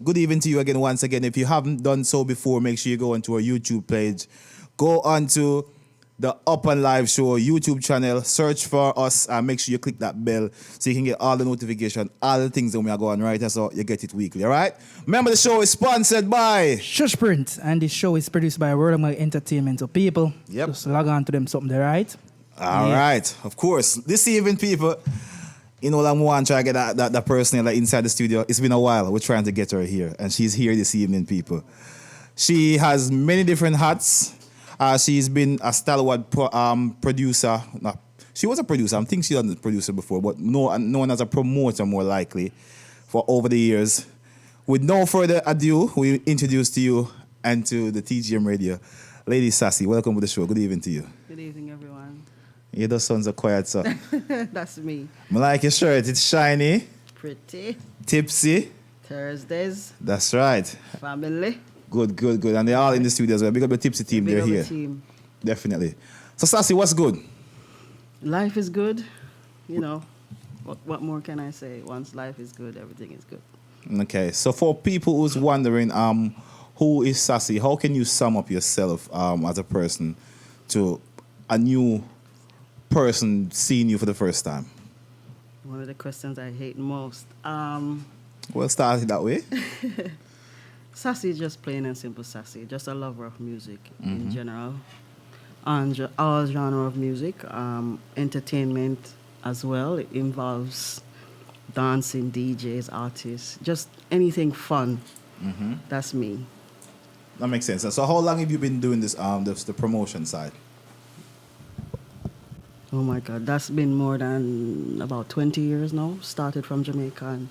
Good evening to you again, once again. If you haven't done so before, make sure you go onto our YouTube page. Go onto the Upnlive Show YouTube channel. Search for us and make sure you click that bell so you can get all the notification, all the things that we are going right. So you get it weekly, all right? Remember, the show is sponsored by Shush Print, and this show is produced by World of My Entertainment. So people, Yep. just log on to them something there, right? All Yeah. right, of course. This evening, people, you know, I'm want to try to get that person like inside the studio. It's been a while. We're trying to get her here, and she's here this evening, people. She has many different hats. She's been a stalwart producer. No, she was a producer. I think she was a producer before, but known as a promoter more likely for over the years. With no further ado, we introduce to you and to the TGM Radio, Lady Sassy. Welcome to the show. Good evening to you. Good evening, everyone. You just sounds so quiet, so. That's me. I like your shirt. It's shiny, Pretty. tipsy. Thursdays. That's right. Family. Good. And they're all in the studio as well. Big up the tipsy team. Big They're up the here. team. Definitely. So, Sassy, what's good? Life is good. You know, what more can I say? Once life is good, everything is good. Okay. So, for people who's wondering, who is Sassy? How can you sum up yourself as a person to a new person seeing you for the first time? One of the questions I hate most. Well, start it that way. Sassy is just plain and simple sassy. Just a lover of music in general. And all genre of music. Entertainment as well. It involves dancing, DJs, artists. Just anything fun. That's me. That makes sense. So, how long have you been doing this? The promotion side. Oh my God, that's been more than about 20 years now. Started from Jamaica and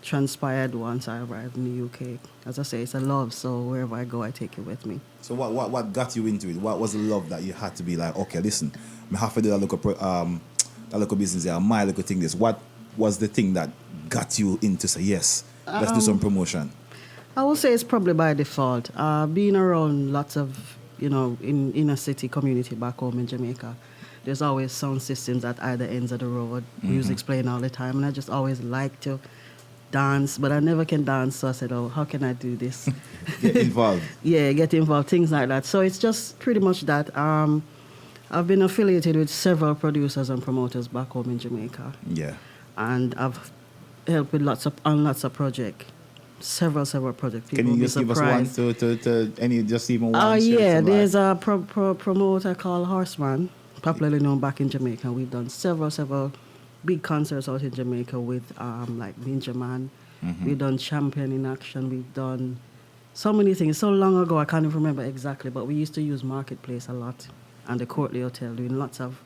transpired once I arrived in the UK. As I say, it's a love, so wherever I go, I take it with me. So what got you into it? What was the love that you had to be like, okay, listen, I have to do that local business here, my little thing this. What was the thing that got you into say, yes, let's do some promotion? I would say it's probably by default. Being around lots of, in inner city community back home in Jamaica, there's always sound systems at either ends of the road. Music's playing all the time, and I just always like to dance, but I never can dance, so I said, oh, how can I do this? Get involved. Yeah, get involved, things like that. So it's just pretty much that. I've been affiliated with several producers and promoters back home in Jamaica, Yeah. and I've helped with lots of projects, several projects. Can People you will just be give us one surprised. to any just even one? Oh share yeah, some there's light? a promoter called Horseman, popularly known back in Jamaica. We've done several big concerts out in Jamaica with like Ninja Man. We've done Champion in Action. We've done so many things. So long ago, I can't even remember exactly, but we used to use Marketplace a lot and the Courtly Hotel, doing lots of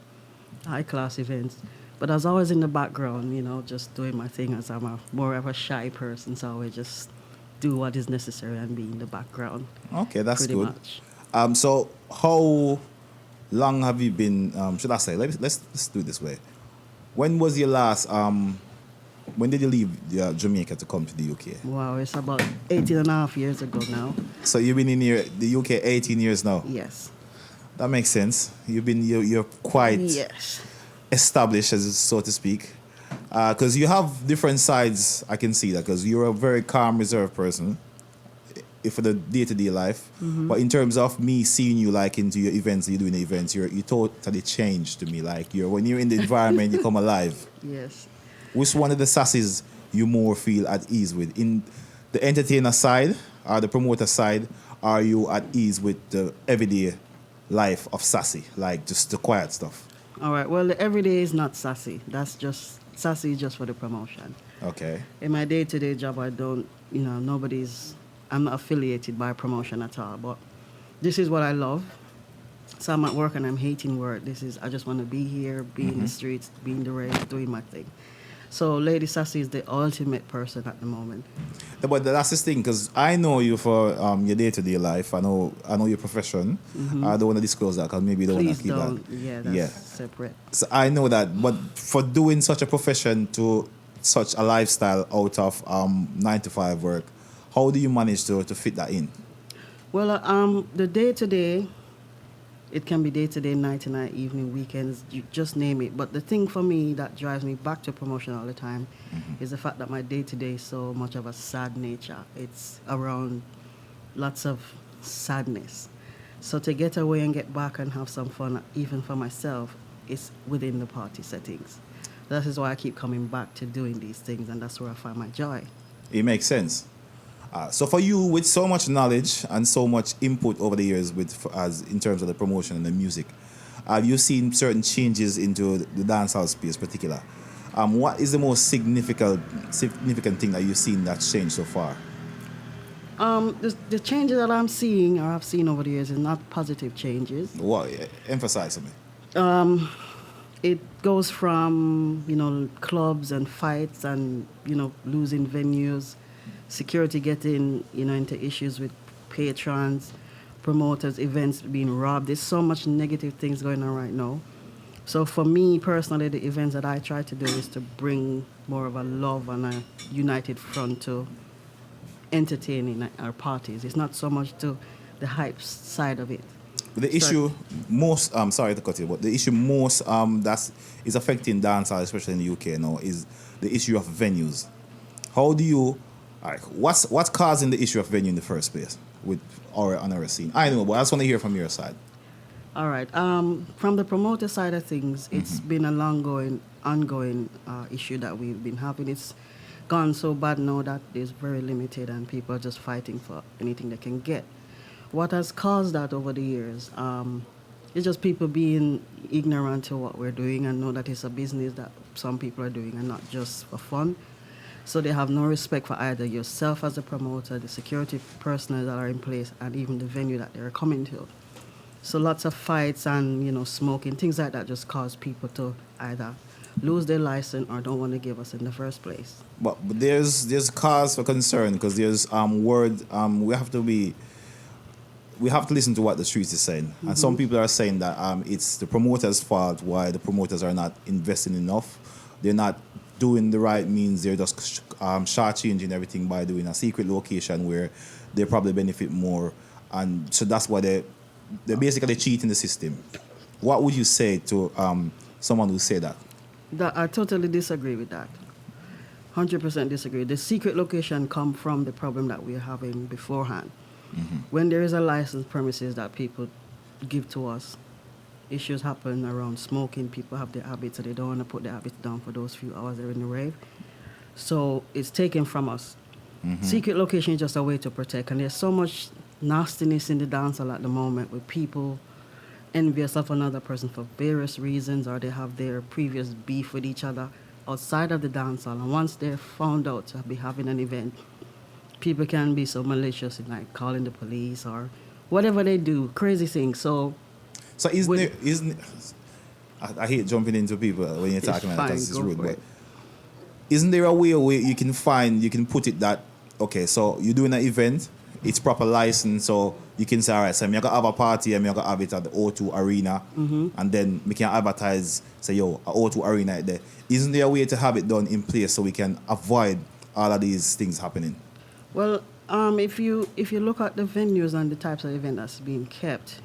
high-class events. But I was always in the background, just doing my thing, as I'm more of a shy person, so I would just do what is necessary and be in the background. Okay, that's pretty good. much. So how long have you been? Should I say? Let's do it this way. When was your last? When did you leave Jamaica to come to the UK? Wow, it's about 18 and a half years ago now. So you've been in the UK 18 years now. Yes. That makes sense. You're quite Yes. established, as so to speak, because you have different sides. I can see that because you're a very calm, reserved person for the day-to-day life. But in terms of me seeing you like into your events, you're doing the events, you totally changed to me. Like when you're in the environment, you come alive. Yes. Which one of the sassies you more feel at ease with? In the entertainer side or the promoter side, are you at ease with the everyday life of sassy, like just the quiet stuff? All right. Well, the everyday is not sassy. Sassy is just for the promotion. Okay. In my day-to-day job, I don't, I'm not affiliated by promotion at all. But this is what I love. So I'm at work and I'm hating work. I just want to be here, be in the streets, be in the rain, doing my thing. So Lady Sassy is the ultimate person at the moment. Yeah, but that's the thing, because I know you for your day-to-day life. I know your profession. I don't want to disclose that because maybe you don't want Please to keep don't. that. Yeah, that's separate. So I know that, but for doing such a profession to such a lifestyle out of 9 to 5 work, how do you manage to fit that in? Well, the day-to-day, It can be day-to-day, night-to-night, evening, weekends, you just name it. But the thing for me that drives me back to promotion all the time is the fact that my day-to-day is so much of a sad nature. It's around lots of sadness. So to get away and get back and have some fun, even for myself, is within the party settings. That is why I keep coming back to doing these things, and that's where I find my joy. It makes sense. So for you, with so much knowledge and so much input over the years, as in terms of the promotion and the music, have you seen certain changes into the dancehall space, particular? What is the most significant thing that you've seen that's changed so far? The changes that I'm seeing or I've seen over the years is not positive changes. What? Emphasize on me. It goes from, clubs and fights and, losing venues, security getting, into issues with patrons, promoters, events being robbed. There's so much negative things going on right now. So for me personally, the events that I try to do is to bring more of a love and a united front to entertaining our parties. It's not so much to the hype side of it. The issue most, sorry to cut you, but the issue most that is affecting dancehall, especially in the UK now, is the issue of venues. How do you, what's causing the issue of venue in the first place on our scene? I know, but I just want to hear from your side. All right. From the promoter side of things, it's been an ongoing issue that we've been having. It's gone so bad now that it's very limited and people are just fighting for anything they can get. What has caused that over the years is just people being ignorant to what we're doing and know that it's a business that some people are doing and not just for fun. So they have no respect for either yourself as a promoter, the security personnel that are in place, and even the venue that they're coming to. So lots of fights and, smoking, things like that just cause people to either lose their license or don't want to give us in the first place. But there's cause for concern because there's we have to listen to what the streets is saying. And some people are saying that it's the promoters' fault why the promoters are not investing enough. They're not doing the right means. They're just shortchanging everything by doing a secret location where they probably benefit more. And so that's why they're basically cheating the system. What would you say to someone who say that? I totally disagree with that. 100% disagree. The secret location come from the problem that we're having beforehand. When there is a licensed premises that people give to us, issues happen around smoking. People have their habits, so they don't want to put their habits down for those few hours they're in the rave. So it's taken from us. Secret location is just a way to protect. And there's so much nastiness in the dancehall at the moment with people envious of another person for various reasons, or they have their previous beef with each other outside of the dancehall. And once they're found out to be having an event, people can be so malicious in like calling the police or whatever they do, crazy things. So I hate jumping into people when you're talking about that because it's rude, but it. isn't there a way where you can put it that, okay, so you're doing an event, it's proper license, so you can say, all right, so I'm going to have a party, I'm going to have it at the O2 Arena, and then we can advertise, say, yo, a O2 Arena there. Isn't there a way to have it done in place so we can avoid all of these things happening? Well, if you look at the venues and the types of event that's being kept,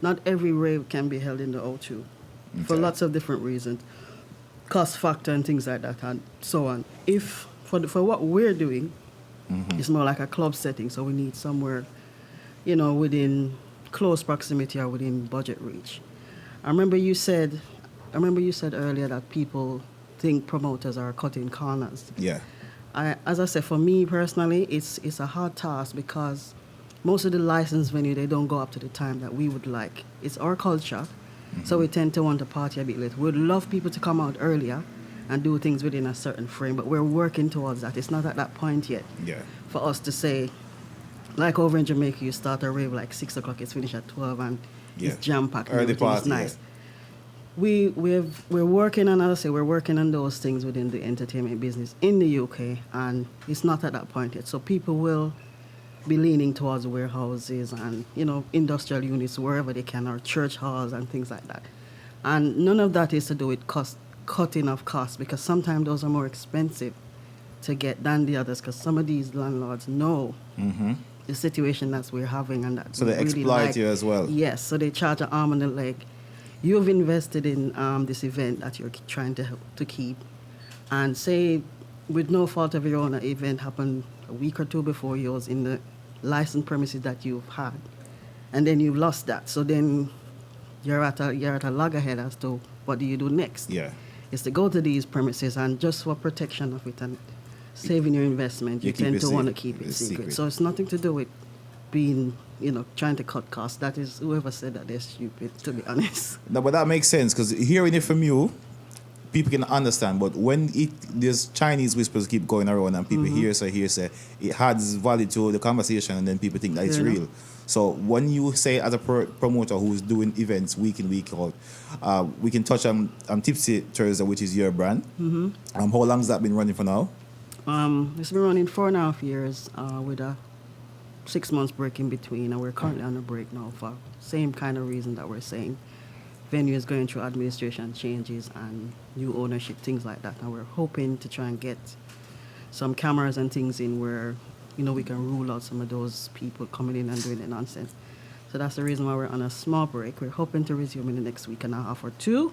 not every rave can be held in the O2 for lots of different reasons, cost factor and things like that and so on. If for what we're doing, it's more like a club setting, so we need somewhere, within close proximity or within budget reach. I remember you said earlier that people think promoters are cutting corners. Yeah. As I said, for me personally, it's a hard task because most of the licensed venue, they don't go up to the time that we would like. It's our culture, so we tend to want to party a bit late. We'd love people to come out earlier and do things within a certain frame, but we're working towards that. It's not at that point yet for us to say, like over in Jamaica, you start a rave like 6 o'clock, it's finished at 12, and it's jam-packed. Early party, is nice. We're working on, as I say, we're working on those things within the entertainment business in the UK, and it's not at that point yet. So people will be leaning towards warehouses and, industrial units wherever they can, or church halls and things like that. And none of that is to do with cutting of costs, because sometimes those are more expensive to get than the others, because some of these landlords know the situation that we're having, and that So we they really exploit like. you as well. Yes, so they charge an arm and a leg. You've invested in this event that you're trying to keep, and say, with no fault of your own, an event happened a week or two before yours in the licensed premises that you've had, and then you've lost that. So then you're at a loggerhead as to what do you do next. Yeah. Is to go to these premises, and just for protection of it and saving your investment, you You keep tend it to want to safe. keep it It's secret. secret. So it's nothing to do with being, trying to cut costs. That is whoever said that they're stupid, to be honest. No, but that makes sense because hearing it from you, people can understand. But when there's Chinese whispers keep going around and people hear say, it adds value to the conversation, and then people think that it's Yeah. real. So when you say as a promoter who's doing events week in, week out, we can touch on Tipsy Thursday, which is your brand. How long has that been running for now? It's been running 4.5 years with a 6 months break in between, and we're currently on a break now for same kind of reason that we're saying. Venue is going through administration changes and new ownership, things like that, and we're hoping to try and get some cameras and things in where we can rule out some of those people coming in and doing the nonsense. So that's the reason why we're on a small break. We're hoping to resume in the next week and a half or two,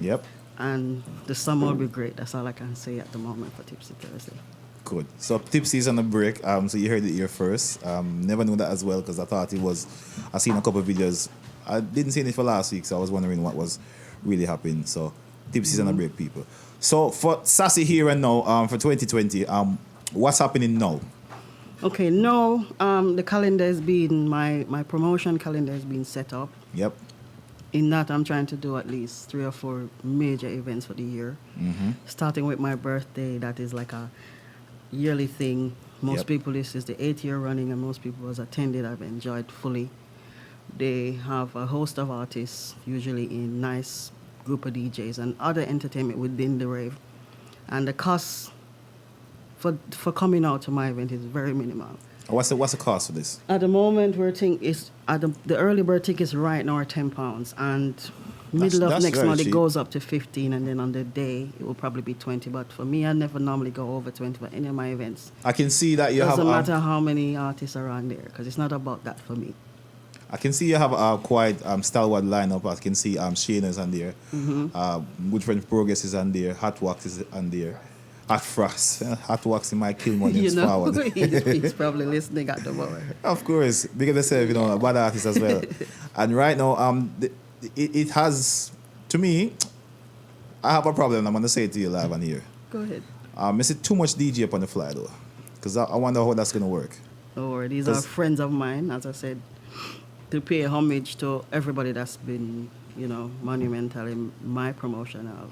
Yep. and the summer will be great. That's all I can say at the moment for Tipsy Thursday. Good. So Tipsy's on a break. So you heard it here first. Never knew that as well because I thought it was. I seen a couple of videos. I didn't see it for last week, so I was wondering what was really happening. So Tipsy's on a break, people. So for Sassy here and now, for 2020, what's happening now? Okay, no, the calendar has been, my promotion calendar has been set up. Yep. In that, I'm trying to do at least 3 or 4 major events for the year. Starting with my birthday, that is like a yearly thing. Most Yep. people, this is the 8th year running, and most people has attended. I've enjoyed fully. They have a host of artists, usually in nice group of DJs and other entertainment within the rave. And the cost for coming out to my event is very minimal. What's the cost for this? At the moment, we're thinking the early bird tickets right now are £10, and middle of that's next very month cheap. it goes up to 15, and then on the day it will probably be 20. But for me, I never normally go over 20 for any of my events. I can see that you Doesn't have. matter how many artists are on there, because it's not about that for me. I can see you have a quite stalwart lineup. I can see Shayna's on there. Good Friend Progress is on there. Hot Wax is on there. Hot Frost. Hot Wax in my kill money forward. He's probably listening at the moment. Of course, because they say, a bad artist as well. And right now, it has, to me, I have a problem. I'm going to say it to you live on here. Go ahead. I see too much DJ up on the fly, though. Because I wonder how that's going to work. Or these are friends of mine, as I said, to pay homage to everybody that's been, monumental in my promotion of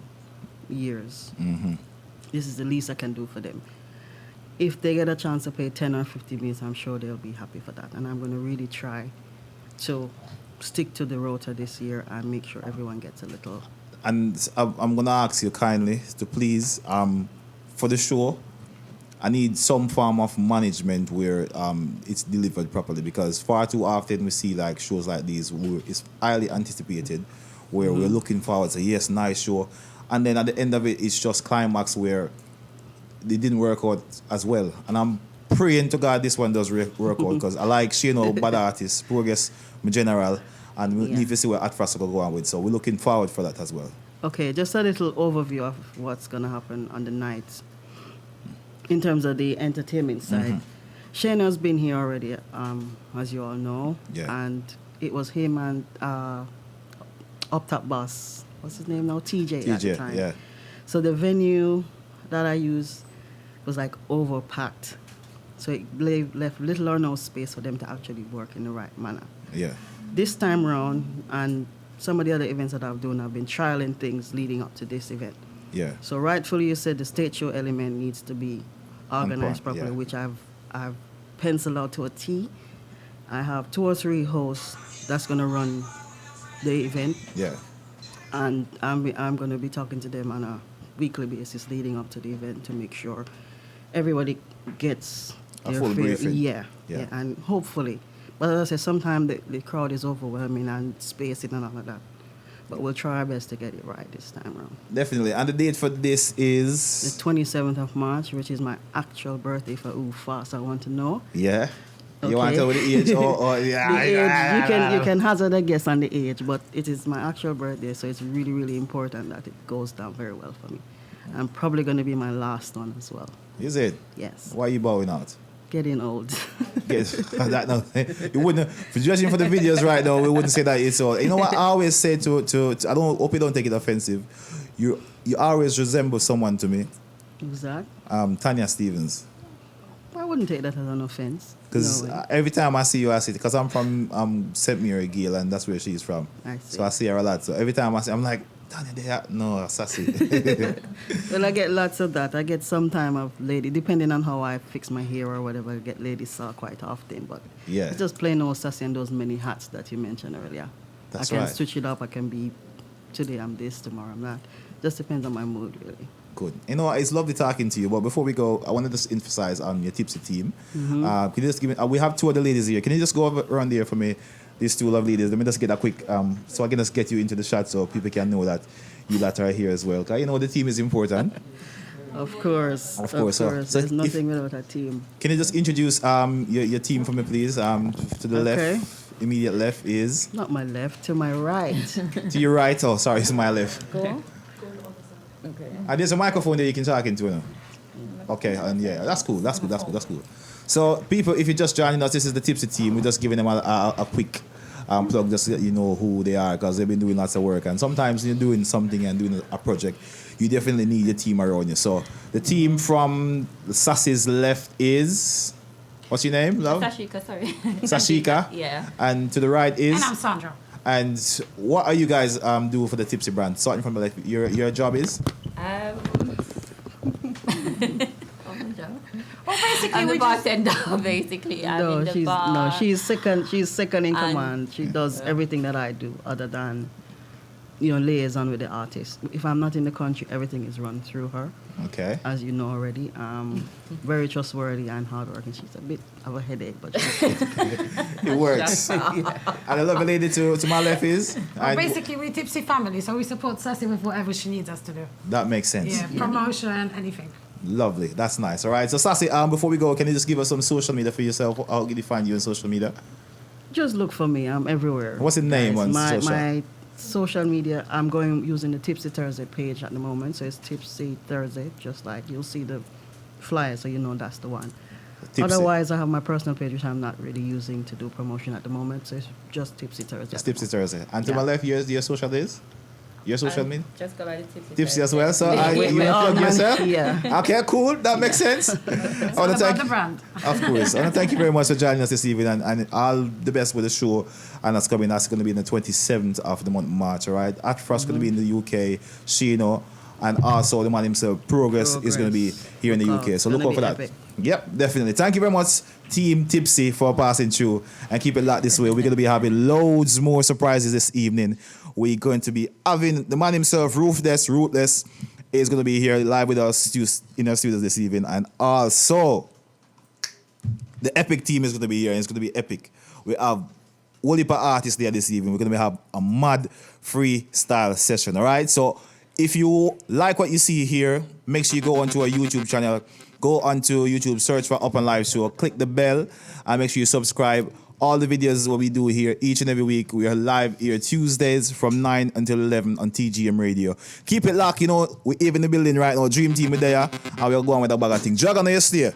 years. This is the least I can do for them. If they get a chance to pay 10 or 15 minutes, I'm sure they'll be happy for that. And I'm going to really try to stick to the rota this year and make sure everyone gets a little. And I'm going to ask you kindly to please, for the show, I need some form of management where it's delivered properly, because far too often we see like shows like these where it's highly anticipated, where we're looking forward to, yes, nice show, and then at the end of it, it's just climax where they didn't work out as well. And I'm praying to God this one does work out, because I like Shano, bad artist, Progress, my general, and we need to see where Atfras will go on with. So we're looking forward for that as well. Okay, just a little overview of what's going to happen on the night in terms of the entertainment side. Shano's been here already, as you all know. Yeah. And it was him and Up Top Boss, what's his name now? TJ at the time. Yeah. So the venue that I used was like overpacked. So it left little or no space for them to actually work in the right manner. Yeah. This time around, and some of the other events that I've done, I've been trialing things leading up to this event. Yeah. So rightfully, you said the stage show element needs to be organized point, properly, yeah. which I've penciled out to a T. I have 2 or 3 hosts that's going to run the event, Yeah. and I'm going to be talking to them on a weekly basis leading up to the event to make sure everybody gets A their full fair. briefing. Yeah, Yeah. and hopefully. But as I said, sometimes the crowd is overwhelming and spacing and all of that. But we'll try our best to get it right this time around. Definitely. And the date for this The is... 27th of March, which is my actual birthday for Fast I want to know. Yeah. You want to tell me the age or yeah? The age, you can hazard a guess on the age, but it is my actual birthday, so it's really, really important that it goes down very well for me. I'm probably going to be my last one as well. Is it? Yes. Why are you bowing out? Getting old. Yes, that no. You wouldn't. For judging for the videos right now, we wouldn't say that it's all. You know what I always say to I don't hope you don't take it offensive. You always resemble someone to me. Who's that? Tanya Stevens. I wouldn't take that as an offense. Because No way. every time I see you, I see it. Because I'm from St. Mary Gale, and that's where she's from. I see. So I see her a lot. So every time I see, I'm like, Tanya, there. No, Sassy. Well, I get lots of that. I get some time of lady, depending on how I fix my hair or whatever, I get lady saw quite often. But Yeah. it's just plain old Sassy and those many hats that you mentioned earlier. That's I can right. switch it up. I can be, today I'm this, tomorrow I'm that. Just depends on my mood, really. Good. You know, it's lovely talking to you. But before we go, I want to just emphasize on your Tipsy team. Can you just give me? We have two other ladies here. Can you just go around there for me? These two lovely ladies. Let me just get a quick. So I can just get you into the shot so people can know that you lot are here as well. Because you know the team is important. Of course. Of course. So There's nothing without a team. Can you just introduce your team for me, please? To the Okay. left, immediate left is Not my left, to my right. to your right. Oh, sorry, it's my left. Go. And there's a microphone there you can talk into. No? Okay, and yeah, that's cool. So, people, if you're just joining us, this is the Tipsy team. We're just giving them a quick plug just so that you know who they are because they've been doing lots of work. And sometimes you're doing something and doing a project, you definitely need your team around you. So, the team from Sassy's left is. What's your name, love? Sashika, sorry. Sashika. Yeah. And to the right is. And I'm Sandra. And what are you guys do for the Tipsy brand? Starting from the left, your job is? Well, basically, I'm the we just, bartender, basically. I'm in the bar. She's second in And- command. She does everything that I do, other than, liaison with the artist. If I'm not in the country, everything is run through her, Okay. as you know already. Very trustworthy and hardworking. She's a bit of a headache, but she's It works. And the lovely lady to my left is? well, And basically, we're Tipsy family, so we support Sassy with whatever she needs us to do. that makes sense. Yeah, promotion, anything. Lovely. That's nice. All right. So, Sassy, before we go, can you just give us some social media for yourself? How can you find you on social media? just look for me. I'm everywhere. What's the name guys. on my, social? My social media, I'm going using the Tipsy Thursday page at the moment. So it's Tipsy Thursday, just like you'll see the flyer, so you know that's the one. Tipsy. Otherwise, I have my personal page, which I'm not really using to do promotion at the moment. So it's just Tipsy Thursday. It's Tipsy Thursday. And to Yeah. my left, your social is? Your social media? Just go by the Tipsy. Tipsy as well. So, We- you we all plug yourself? Yeah. Okay, cool. That makes sense. I All want to about thank the brand. Of course. I want to thank you very much for joining us this evening and all the best with the show. And that's coming. That's going to be on the 27th of the month, March, all right? At first, going to be in the UK, Shino, and also the man himself, Progress, is going to be here in the Look UK. out. So It's look out for gonna that. be epic. Yep, definitely. Thank you very much, Team Tipsy, for passing through and keep it locked this way. We're going to be having loads more surprises this evening. We're going to be having the man himself, Ruthless, is going to be here live with us in our studios this evening. And also, the Epic team is going to be here, and it's going to be epic. We have whole heap of artists there this evening. We're going to have a mad freestyle session, all right? So if you like what you see here, make sure you go onto our YouTube channel. Go onto YouTube, search for Upnlive Show, click the bell, and make sure you subscribe. All the videos what we do here each and every week. We are live here Tuesdays from 9 until 11 on TGM Radio. Keep it locked, we even in the building right now. Dream Team is there, and we're going with a bag of things. Dragon, are you stay?